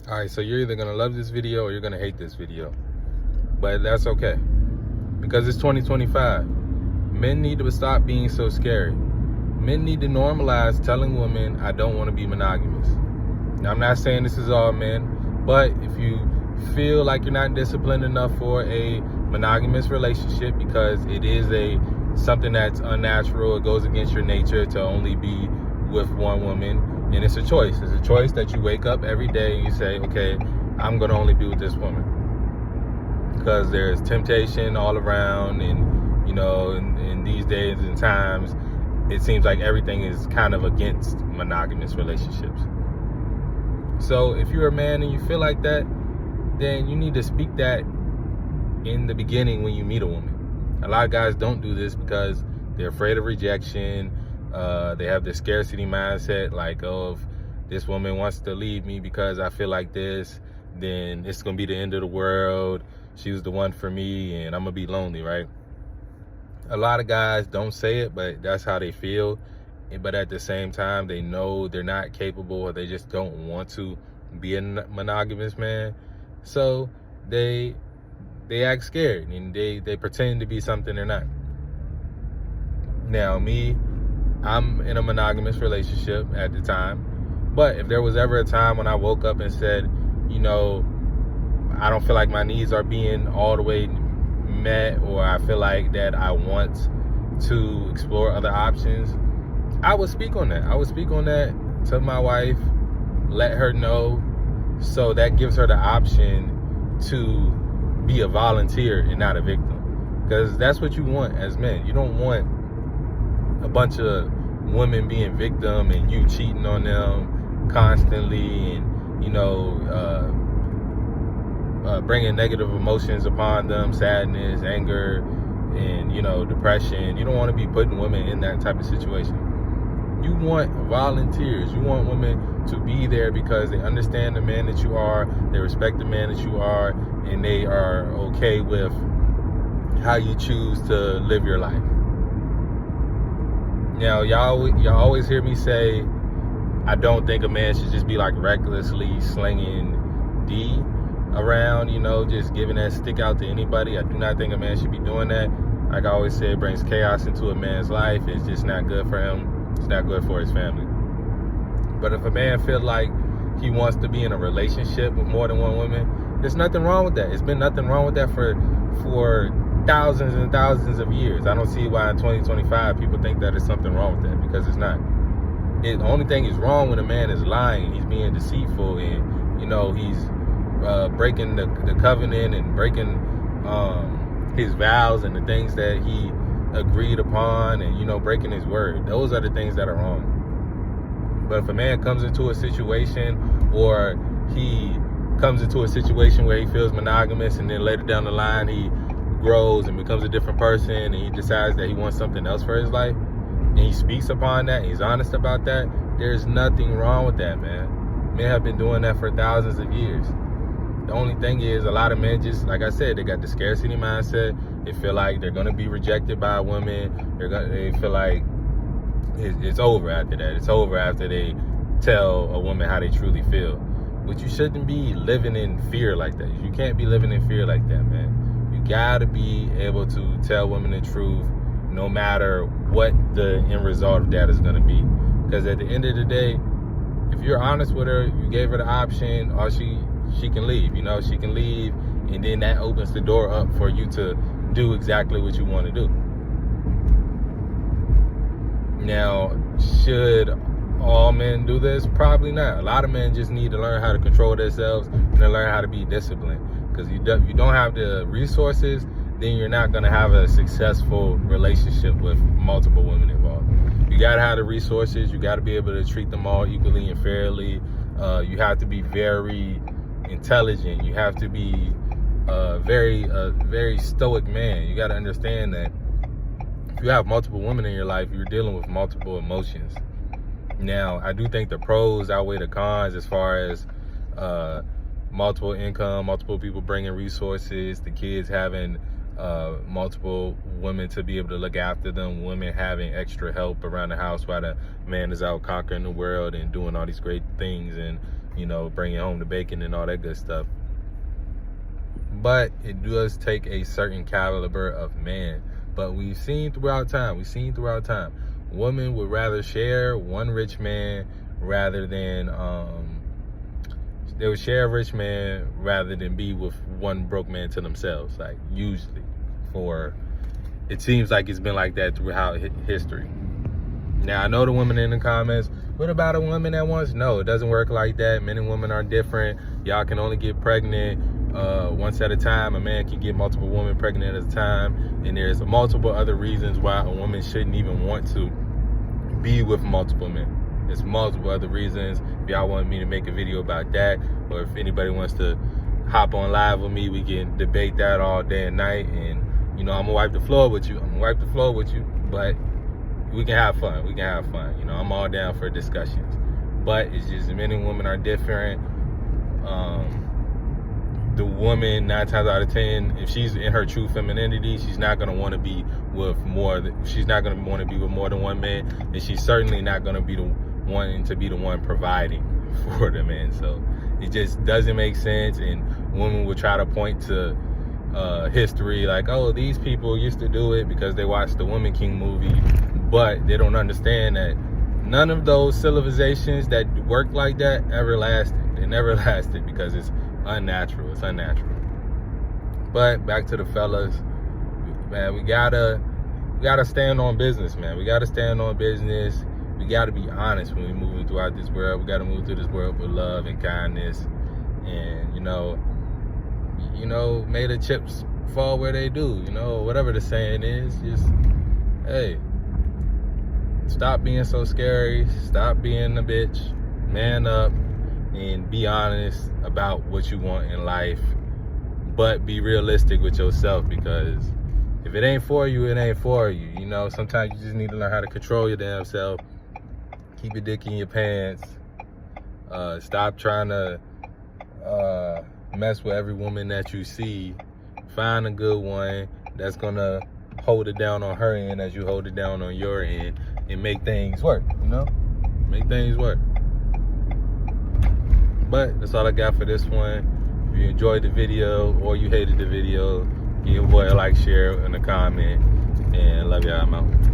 All right, so you're either gonna love this video or you're gonna hate this video, but that's okay because it's 2025. Men need to stop being so scary. Men need to normalize telling women, I don't want to be monogamous. Now, I'm not saying this is all men, but if you feel like you're not disciplined enough for a monogamous relationship because it is something that's unnatural, it goes against your nature to only be with one woman, and it's a choice. It's a choice that you wake up every day and you say, okay, I'm going to only be with this woman. Because there's temptation all around, and, you know, in these days and times, it seems like everything is kind of against monogamous relationships. So if you're a man and you feel like that, then you need to speak that in the beginning when you meet a woman. A lot of guys don't do this because they're afraid of rejection. They have this scarcity mindset, like, oh, if this woman wants to leave me because I feel like this, then it's gonna be the end of the world. She was the one for me and I'm gonna be lonely, right? A lot of guys don't say it, but that's how they feel. But at the same time, they know they're not capable, or they just don't want to be a monogamous man. So they act scared and they pretend to be something they're not. Now, me, I'm in a monogamous relationship at the time. But if there was ever a time when I woke up and said, you know, I don't feel like my needs are being all the way met, or I feel like that I want to explore other options, I would speak on that. I would speak on that to my wife, let her know, so that gives her the option to be a volunteer and not a victim. Because that's what you want as men. You don't want a bunch of women being victim and you cheating on them constantly, and, you know, bringing negative emotions upon them, sadness, anger, and, you know, depression. You don't want to be putting women in that type of situation. You want volunteers. You want women to be there because they understand the man that you are, they respect the man that you are, and they are okay with how you choose to live your life. Now, y'all always hear me say, I don't think a man should just be like recklessly slinging D around, you know, just giving that stick out to anybody. I do not think a man should be doing that. Like I always say, it brings chaos into a man's life. It's just not good for him. It's not good for his family. But if a man feels like he wants to be in a relationship with more than one woman, there's nothing wrong with that. It's been nothing wrong with that for thousands and thousands of years. I don't see why in 2025 people think that there's something wrong with that, because it's not. The only thing is wrong when a man is lying, he's being deceitful, and, you know, he's breaking the covenant and breaking his vows and the things that he agreed upon, and, you know, breaking his word. Those are the things that are wrong. But if a man comes into a situation, or he comes into a situation where he feels monogamous, and then later down the line he grows and becomes a different person, and he decides that he wants something else for his life, and he speaks upon that, and he's honest about that, there's nothing wrong with that, man. Men have been doing that for thousands of years. The only thing is, a lot of men just, like I said, they got the scarcity mindset. They feel like they're going to be rejected by a woman. They feel like it's over after that. It's over after they tell a woman how they truly feel. But you shouldn't be living in fear like that. You can't be living in fear like that, man. You got to be able to tell women the truth, no matter what the end result of that is going to be. Because at the end of the day, if you're honest with her, you gave her the option, or she can leave. You know, she can leave, and then that opens the door up for you to do exactly what you want to do. Now, should all men do this? Probably not. A lot of men just need to learn how to control themselves and to learn how to be disciplined. Because you don't have the resources, then you're not going to have a successful relationship with multiple women involved. You got to have the resources. You got to be able to treat them all equally and fairly. You have to be very intelligent. You have to be a very stoic man. You got to understand that if you have multiple women in your life, you're dealing with multiple emotions. Now, I do think the pros outweigh the cons as far as multiple income, multiple people bringing resources, the kids having multiple women to be able to look after them, women having extra help around the house while the man is out conquering the world and doing all these great things and bringing home the bacon and all that good stuff. But it does take a certain caliber of man. But we've seen throughout time, women would rather share one rich man rather than, they would share a rich man rather than be with one broke man to themselves. Like, usually. It seems like it's been like that throughout history. Now, I know the women in the comments, what about a woman that wants? No, it doesn't work like that. Men and women are different. Y'all can only get pregnant once at a time. A man can get multiple women pregnant at a time. And there's multiple other reasons why a woman shouldn't even want to be with multiple men. There's multiple other reasons. If y'all want me to make a video about that, or if anybody wants to hop on live with me, we can debate that all day and night. And, I'm going to wipe the floor with you. But we can have fun. I'm all down for discussions. But it's just men and women are different. The woman, 9 times out of 10, if she's in her true femininity, she's not going to want to be with more than one man. And she's certainly not going to be wanting to be the one providing for the man. So it just doesn't make sense. And women will try to point to history like, oh, these people used to do it because they watched the Woman King movie. But they don't understand that none of those civilizations that work like that ever lasted. They never lasted because it's unnatural. But back to the fellas, man, we gotta stand on business, man. We gotta stand on business. We gotta be honest when we're moving throughout this world. We gotta move through this world with love and kindness. And may the chips fall where they do. Whatever the saying is, just hey. Stop being so scary. Stop being a bitch. Man up and be honest about what you want in life. But be realistic with yourself, because if it ain't for you, it ain't for you. Sometimes you just need to learn how to control your damn self. Keep your dick in your pants. Stop trying to mess with every woman that you see. Find a good one that's going to hold it down on her end as you hold it down on your end. And make things work, Make things work. But that's all I got for this one. If you enjoyed the video or you hated the video, give your boy a like, share, and a comment. And love y'all. I'm out.